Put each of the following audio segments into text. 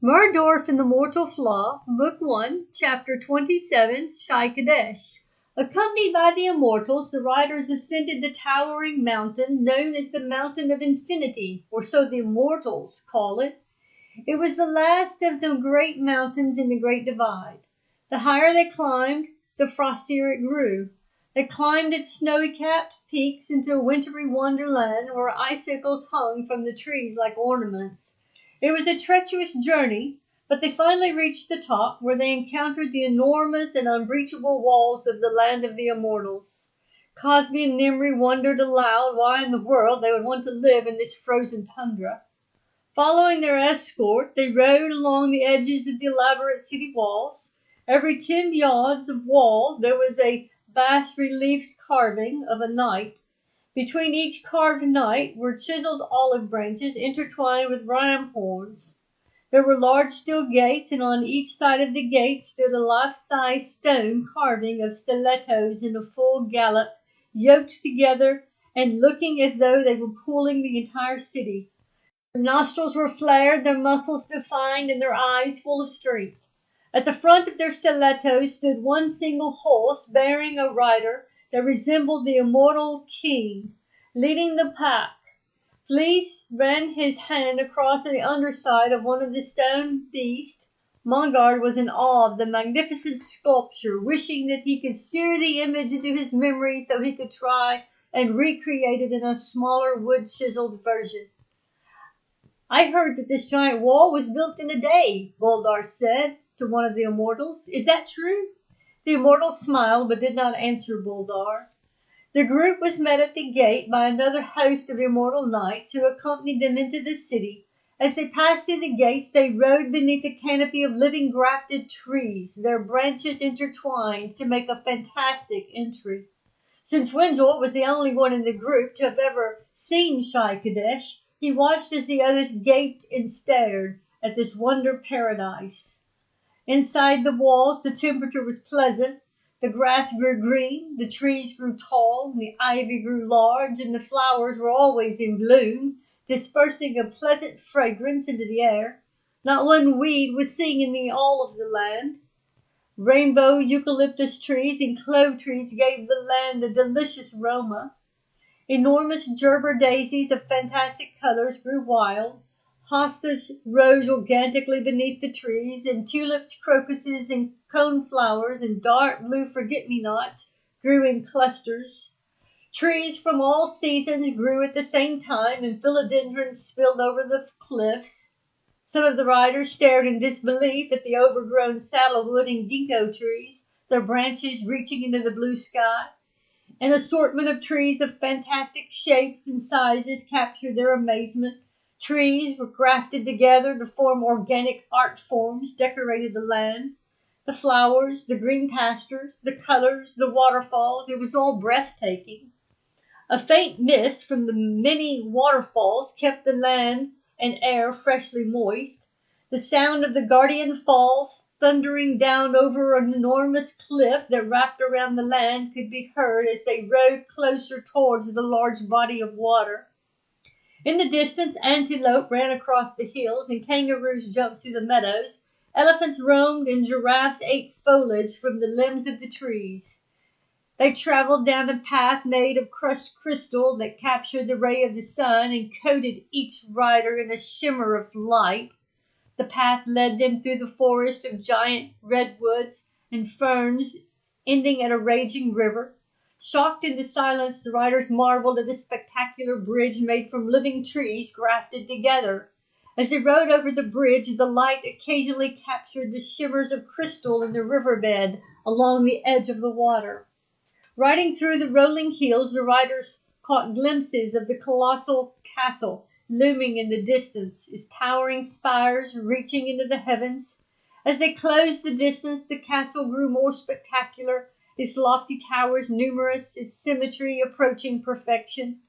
Murdorf in the Mortal Flaw, Book 1, Chapter 27, Sky Kadeh. Accompanied by the Immortals, the riders ascended the towering mountain known as the Mountain of Infinity, or so the Immortals call it. It was the last of the great mountains in the Great Divide. The higher they climbed, the frostier it grew. They climbed its snowy-capped peaks into a wintry wonderland where icicles hung from the trees like ornaments. It was a treacherous journey, but they finally reached the top, where they encountered the enormous and unbreachable walls of the land of the Immortals. Cosby and Nimri wondered aloud why in the world they would want to live in this frozen tundra. Following their escort, they rode along the edges of the elaborate city walls. Every 10 yards of wall there was a bas-relief carving of a knight. Between each carved knight were chiseled olive branches intertwined with ram horns. There were large steel gates, and on each side of the gate stood a life-size stone carving of stilettos in a full gallop, yoked together and looking as though they were pulling the entire city. Their nostrils were flared, their muscles defined, and their eyes full of strength. At the front of their stilettos stood one single horse bearing a rider that resembled the immortal king, leading the pack. Fleece ran his hand across the underside of one of the stone beasts. Mongard was in awe of the magnificent sculpture, wishing that he could sear the image into his memory so he could try and recreate it in a smaller wood-chiseled version. "I heard that this giant wall was built in a day," Boldar said to one of the Immortals. "Is that true?" The Immortal smiled but did not answer Boldar. The group was met at the gate by another host of immortal knights who accompanied them into the city. As they passed through the gates, they rode beneath a canopy of living grafted trees, their branches intertwined to make a fantastic entry. Since Wenzel was the only one in the group to have ever seen Sky Kadeh, he watched as the others gaped and stared at this wonder paradise. Inside the walls, the temperature was pleasant. The grass grew green, the trees grew tall, the ivy grew large, and the flowers were always in bloom, dispersing a pleasant fragrance into the air. Not one weed was seen in all of the land. Rainbow eucalyptus trees and clove trees gave the land a delicious aroma. Enormous gerber daisies of fantastic colors grew wild. Hostas rose organically beneath the trees, and tulips, crocuses, and coneflowers, and dark blue forget-me-nots grew in clusters. Trees from all seasons grew at the same time, and philodendrons spilled over the cliffs. Some of the riders stared in disbelief at the overgrown saddlewood and ginkgo trees, their branches reaching into the blue sky. An assortment of trees of fantastic shapes and sizes captured their amazement. Trees were grafted together to form organic art forms, decorated the land. The flowers, the green pastures, the colors, the waterfalls, it was all breathtaking. A faint mist from the many waterfalls kept the land and air freshly moist. The sound of the Guardian Falls thundering down over an enormous cliff that wrapped around the land could be heard as they rode closer towards the large body of water. In the distance, antelope ran across the hills, and kangaroos jumped through the meadows. Elephants roamed, and giraffes ate foliage from the limbs of the trees. They traveled down a path made of crushed crystal that captured the ray of the sun and coated each rider in a shimmer of light. The path led them through the forest of giant redwoods and ferns, ending at a raging river. Shocked into silence, the riders marveled at the spectacular bridge made from living trees grafted together. As they rode over the bridge, the light occasionally captured the shimmers of crystal in the riverbed along the edge of the water. Riding through the rolling hills, the riders caught glimpses of the colossal castle looming in the distance, its towering spires reaching into the heavens. As they closed the distance, the castle grew more spectacular, its lofty towers numerous, its symmetry approaching perfection.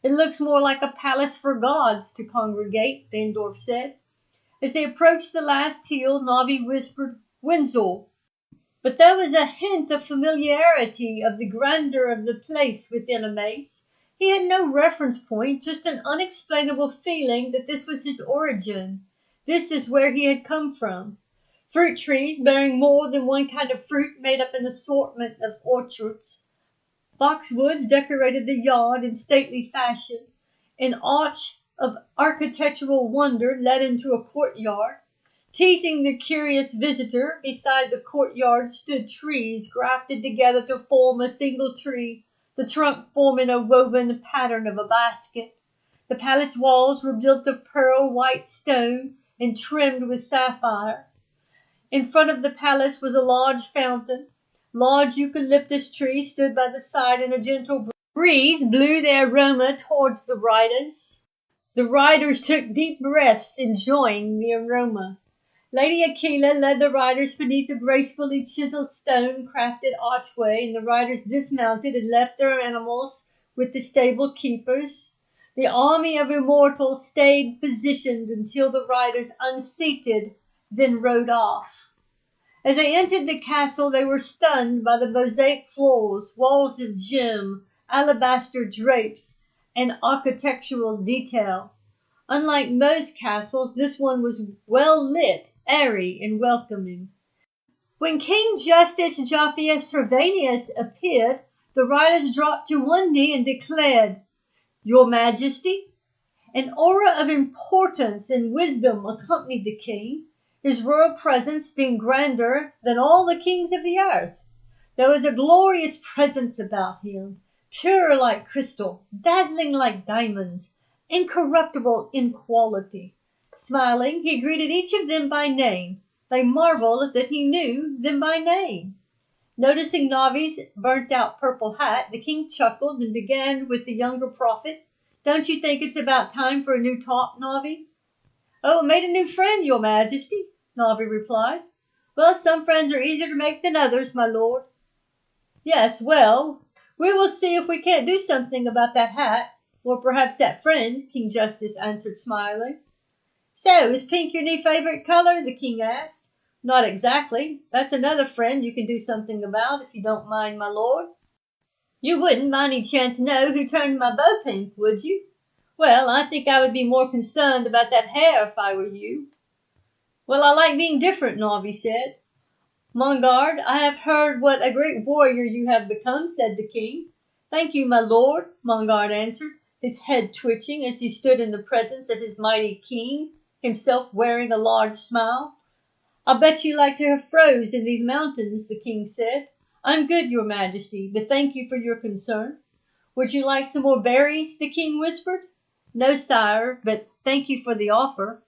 "It looks more like a palace for gods to congregate," Vandorf said. As they approached the last hill, Navi whispered, "Wenzel." But there was a hint of familiarity of the grandeur of the place within Amaze. He had no reference point, just an unexplainable feeling that this was his origin. This is where he had come from. Fruit trees bearing more than one kind of fruit made up an assortment of orchards. Boxwoods decorated the yard in stately fashion. An arch of architectural wonder led into a courtyard. Teasing the curious visitor, beside the courtyard stood trees grafted together to form a single tree, the trunk forming a woven pattern of a basket. The palace walls were built of pearl white stone and trimmed with sapphire. In front of the palace was a large fountain. Large eucalyptus trees stood by the side, and a gentle breeze blew their aroma towards the riders. The riders took deep breaths, enjoying the aroma. Lady Aquila led the riders beneath a gracefully chiseled stone-crafted archway, and the riders dismounted and left their animals with the stable keepers. The army of Immortals stayed positioned until the riders unseated, then rode off. As they entered the castle, they were stunned by the mosaic floors, walls of gem, alabaster drapes, and architectural detail. Unlike most castles, this one was well lit, airy, and welcoming. When King Justice Jophius Servanius appeared, the riders dropped to one knee and declared, "Your Majesty." An aura of importance and wisdom accompanied the king, his royal presence being grander than all the kings of the earth. There was a glorious presence about him, pure like crystal, dazzling like diamonds, incorruptible in quality. Smiling, he greeted each of them by name. They marveled that he knew them by name. Noticing Navi's burnt-out purple hat, the king chuckled and began with the younger prophet. "Don't you think it's about time for a new talk, Navi?" "Oh, I made a new friend, your majesty," Navi replied. "Well, some friends are easier to make than others, my lord." "Yes, well, we will see if we can't do something about that hat, or perhaps that friend," King Justice answered, smiling. "So, is pink your new favorite color?" the king asked. "Not exactly. That's another friend you can do something about, if you don't mind, my lord." "You wouldn't, by any chance, know who turned my bow pink, would you?" "Well, I think I would be more concerned about that hair if I were you." "Well, I like being different," Navi said. "Mon garde, I have heard what a great warrior you have become," said the king. "Thank you, my lord," Mon garde answered, his head twitching as he stood in the presence of his mighty king, himself wearing a large smile. "I'll bet you like to have froze in these mountains," the king said. "I'm good, your majesty, but thank you for your concern." "Would you like some more berries?" the king whispered. "No, sire, but thank you for the offer."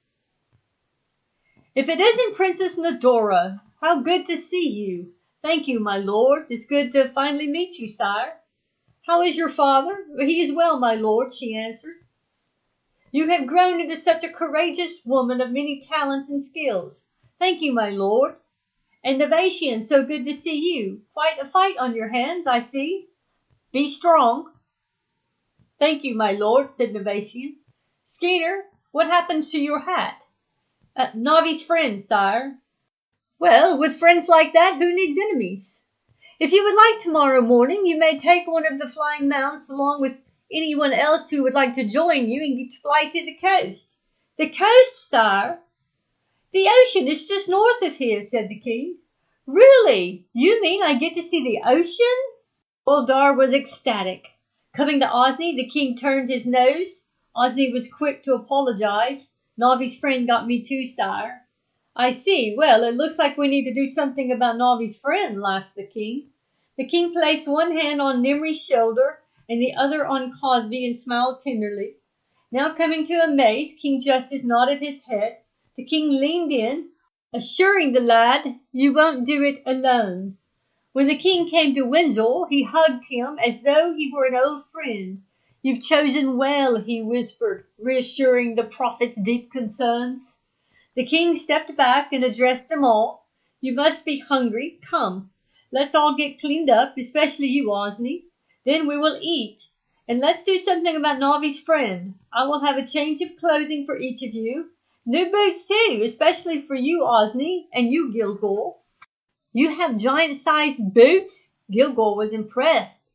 "If it isn't Princess Nadora, how good to see you." "Thank you, my lord. It's good to finally meet you, sire." "How is your father?" "He is well, my lord," she answered. "You have grown into such a courageous woman of many talents and skills." "Thank you, my lord." "And Novatian, so good to see you. Quite a fight on your hands, I see. Be strong." "Thank you, my lord," said Novatian. "Skeeter, what happened to your hat?" "Navi's friend, sire." "Well, with friends like that, who needs enemies? If you would like tomorrow morning, you may take one of the flying mounts along with anyone else who would like to join you and fly to the coast." "The coast, sire?" "The ocean is just north of here," said the king. "Really? You mean I get to see the ocean?" Uldar was ecstatic. Coming to Osney, the king turned his nose. Osney was quick to apologize. "Navi's friend got me too, sire." "I see. Well, it looks like we need to do something about Navi's friend," laughed the king. The king placed one hand on Nimri's shoulder and the other on Cosby and smiled tenderly. Now coming to a mace, King Justice nodded his head. The king leaned in, assuring the lad, "You won't do it alone." When the king came to Windsor, he hugged him as though he were an old friend. "You've chosen well," he whispered, reassuring the prophet's deep concerns. The king stepped back and addressed them all. "You must be hungry. Come, let's all get cleaned up, especially you, Osney. Then we will eat. And let's do something about Navi's friend. I will have a change of clothing for each of you. New boots, too, especially for you, Osney, and you, Gilgore." "You have giant-sized boots?" Gilgore was impressed.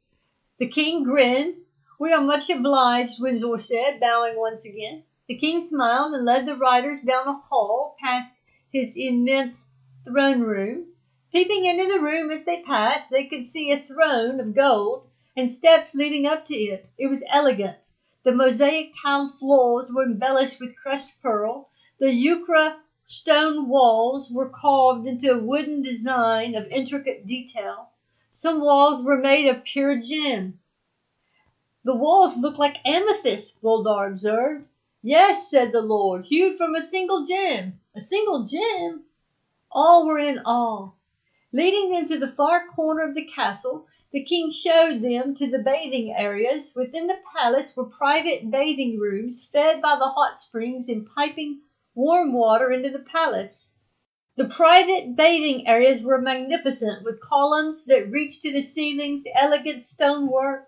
The king grinned. "We are much obliged," Windsor said, bowing once again. The king smiled and led the riders down a hall past his immense throne room. Peeping into the room as they passed, they could see a throne of gold and steps leading up to it. It was elegant. The mosaic tiled floors were embellished with crushed pearl. The yucca stone walls were carved into a wooden design of intricate detail. Some walls were made of pure gem. The walls looked like amethyst, Goldar observed. Yes, said the Lord, hewed from a single gem. A single gem? All were in awe. Leading them to the far corner of the castle, the king showed them to the bathing areas. Within the palace were private bathing rooms fed by the hot springs and piping warm water into the palace. The private bathing areas were magnificent, with columns that reached to the ceilings, elegant stonework.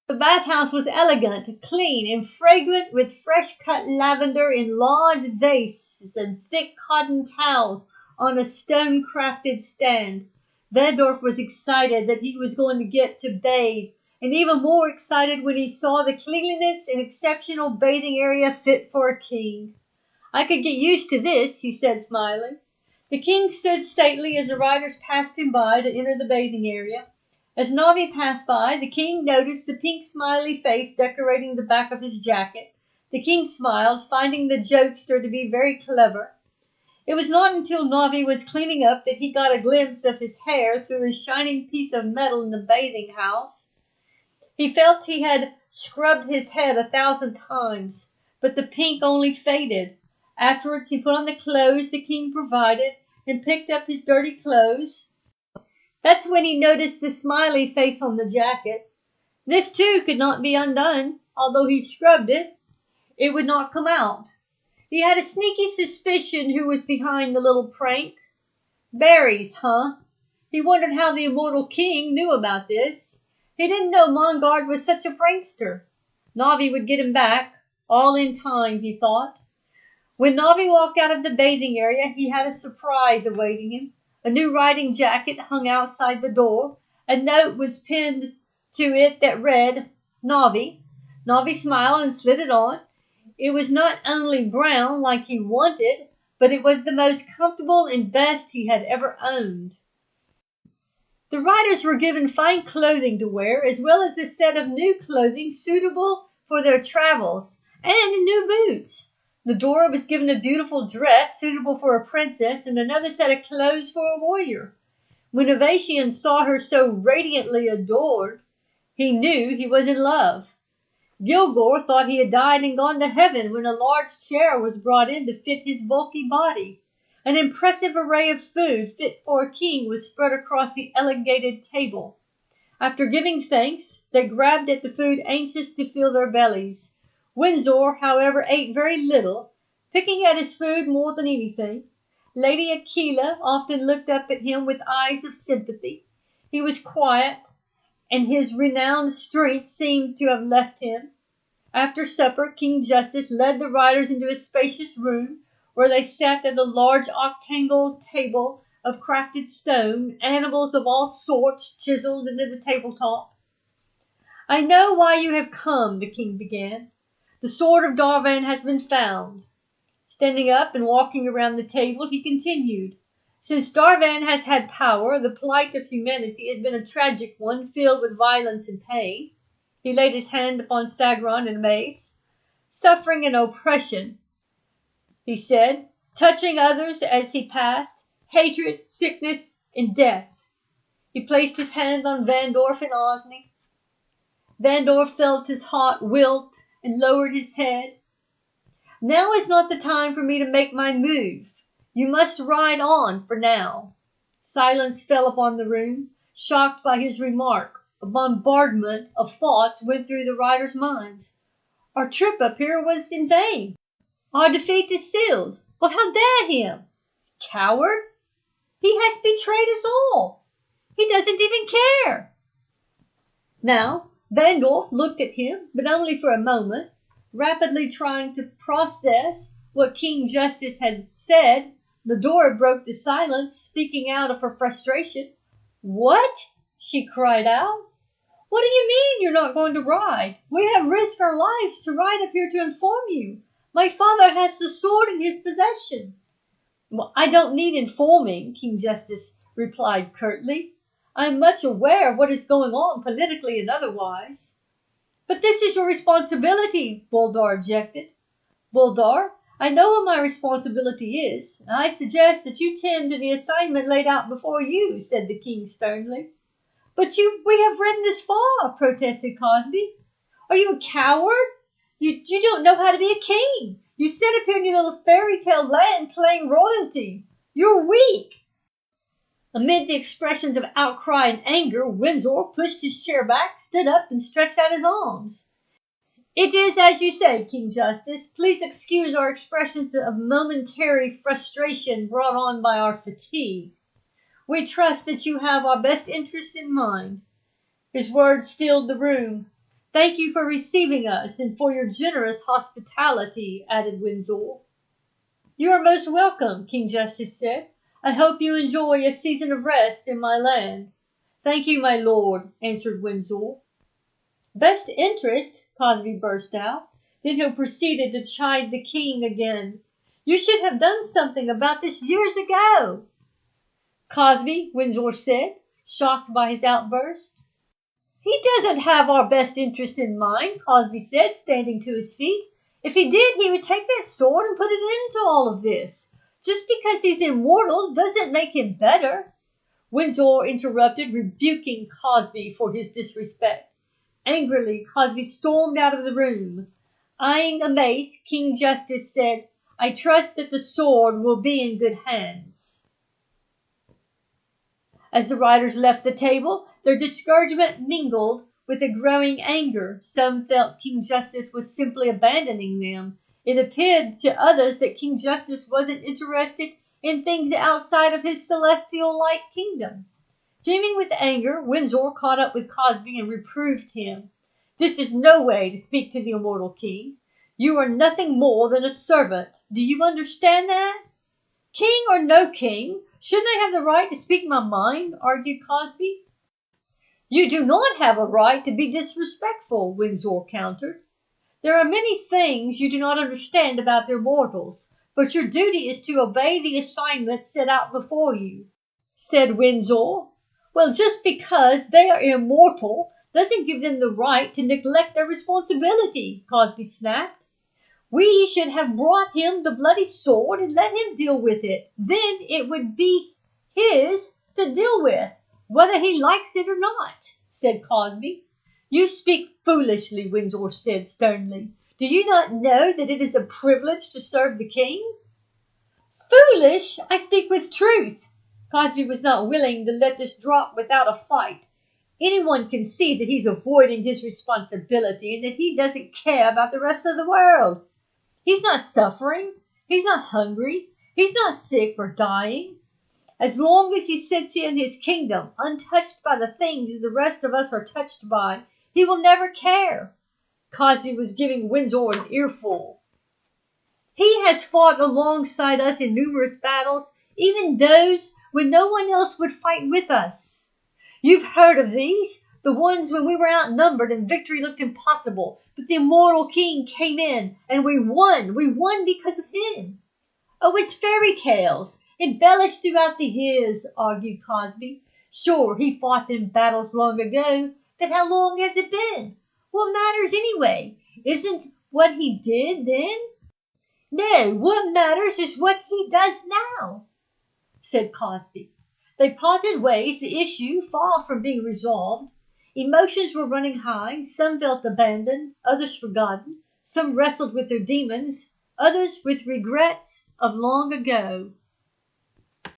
The bathhouse was elegant, clean, and fragrant with fresh-cut lavender in large vases and thick cotton towels on a stone-crafted stand. Murdorf was excited that he was going to get to bathe, and even more excited when he saw the cleanliness and exceptional bathing area fit for a king. I could get used to this, he said, smiling. The king stood stately as the riders passed him by to enter the bathing area. As Navi passed by, the king noticed the pink smiley face decorating the back of his jacket. The king smiled, finding the jokester to be very clever. It was not until Navi was cleaning up that he got a glimpse of his hair through a shining piece of metal in the bathing house. He felt he had scrubbed his head 1,000 times, but the pink only faded. Afterwards he put on the clothes the king provided and picked up his dirty clothes. That's when he noticed the smiley face on the jacket. This, too, could not be undone. Although he scrubbed it, it would not come out. He had a sneaky suspicion who was behind the little prank. Berries, huh? He wondered how the immortal king knew about this. He didn't know Mongard was such a prankster. Navi would get him back, all in time, he thought. When Navi walked out of the bathing area, he had a surprise awaiting him. A new riding jacket hung outside the door. A note was pinned to it that read, Navi. Navi smiled and slid it on. It was not only brown like he wanted, but it was the most comfortable and best he had ever owned. The riders were given fine clothing to wear, as well as a set of new clothing suitable for their travels, and new boots. The Dora was given a beautiful dress suitable for a princess and another set of clothes for a warrior. When Avasian saw her so radiantly adored, he knew he was in love. Gilgor thought he had died and gone to heaven when a large chair was brought in to fit his bulky body. An impressive array of food fit for a king was spread across the elongated table. After giving thanks, they grabbed at the food, anxious to fill their bellies. Windsor, however, ate very little, picking at his food more than anything. Lady Aquila often looked up at him with eyes of sympathy. He was quiet, and his renowned strength seemed to have left him. After supper, King Justice led the riders into a spacious room, where they sat at a large octagonal table of crafted stone, animals of all sorts chiseled into the tabletop. I know why you have come, the king began. The sword of Darvan has been found. Standing up and walking around the table, he continued. Since Darvan has had power, the plight of humanity has been a tragic one, filled with violence and pain. He laid his hand upon Sagron and Mace. Suffering and oppression, he said, touching others as he passed, hatred, sickness, and death. He placed his hand on Vandorf and Osney. Vandorf felt his heart wilt and lowered his head. Now is not the time for me to make my move. You must ride on for now. Silence fell upon the room. Shocked by his remark, a bombardment of thoughts went through the riders' minds. Our trip up here was in vain. Our defeat is sealed. But how dare him? Coward! He has betrayed us all. He doesn't even care. Now, Vandorf looked at him, but only for a moment, rapidly trying to process what King Justice had said. Medora broke the silence, speaking out of her frustration. What? She cried out. What do you mean you're not going to ride? We have risked our lives to ride up here to inform you. My father has the sword in his possession. Well, I don't need informing, King Justice replied curtly. I am much aware of what is going on politically and otherwise. But this is your responsibility, Boldar objected. Boldar, I know what my responsibility is, and I suggest that you tend to the assignment laid out before you, said the king sternly. But we have ridden this far, protested Cosby. Are you a coward? You don't know how to be a king. You sit up here in your little fairy tale land playing royalty. You're weak. Amid the expressions of outcry and anger, Windsor pushed his chair back, stood up, and stretched out his arms. It is as you say, King Justice. Please excuse our expressions of momentary frustration brought on by our fatigue. We trust that you have our best interest in mind. His words stilled the room. Thank you for receiving us and for your generous hospitality, added Windsor. You are most welcome, King Justice said. I hope you enjoy a season of rest in my land. Thank you, my lord, answered Windsor. Best interest, Cosby burst out. Then he proceeded to chide the king again. You should have done something about this years ago. Cosby, Windsor said, shocked by his outburst. He doesn't have our best interest in mind, Cosby said, standing to his feet. If he did, he would take that sword and put an end to all of this. Just because he's immortal doesn't make him better. Windsor interrupted, rebuking Cosby for his disrespect. Angrily, Cosby stormed out of the room. Eyeing a mace, King Justice said, I trust that the sword will be in good hands. As the riders left the table, their discouragement mingled with a growing anger. Some felt King Justice was simply abandoning them. It appeared to others that King Justice wasn't interested in things outside of his celestial-like kingdom. Fuming with anger, Windsor caught up with Cosby and reproved him. This is no way to speak to the immortal king. You are nothing more than a servant. Do you understand that? King or no king, shouldn't I have the right to speak my mind? Argued Cosby. You do not have a right to be disrespectful, Windsor countered. There are many things you do not understand about the immortals, but your duty is to obey the assignment set out before you, said Windsor. Well, just because they are immortal doesn't give them the right to neglect their responsibility, Cosby snapped. We should have brought him the bloody sword and let him deal with it. Then it would be his to deal with, whether he likes it or not, said Cosby. You speak foolishly, Windsor said sternly. Do you not know that it is a privilege to serve the king? Foolish? I speak with truth. Cosby was not willing to let this drop without a fight. Anyone can see that he's avoiding his responsibility and that he doesn't care about the rest of the world. He's not suffering. He's not hungry. He's not sick or dying. As long as he sits in his kingdom, untouched by the things the rest of us are touched by, he will never care. Cosby was giving Windsor an earful. He has fought alongside us in numerous battles, even those when no one else would fight with us. You've heard of these, the ones when we were outnumbered and victory looked impossible, but the immortal king came in and we won. We won because of him. Oh, it's fairy tales, embellished throughout the years, argued Cosby. Sure, he fought in battles long ago, but how long has it been? What matters anyway? Isn't what he did then? No, what matters is what he does now, said Cosby. They parted ways, the issue far from being resolved. Emotions were running high. Some felt abandoned, others forgotten. Some wrestled with their demons, others with regrets of long ago.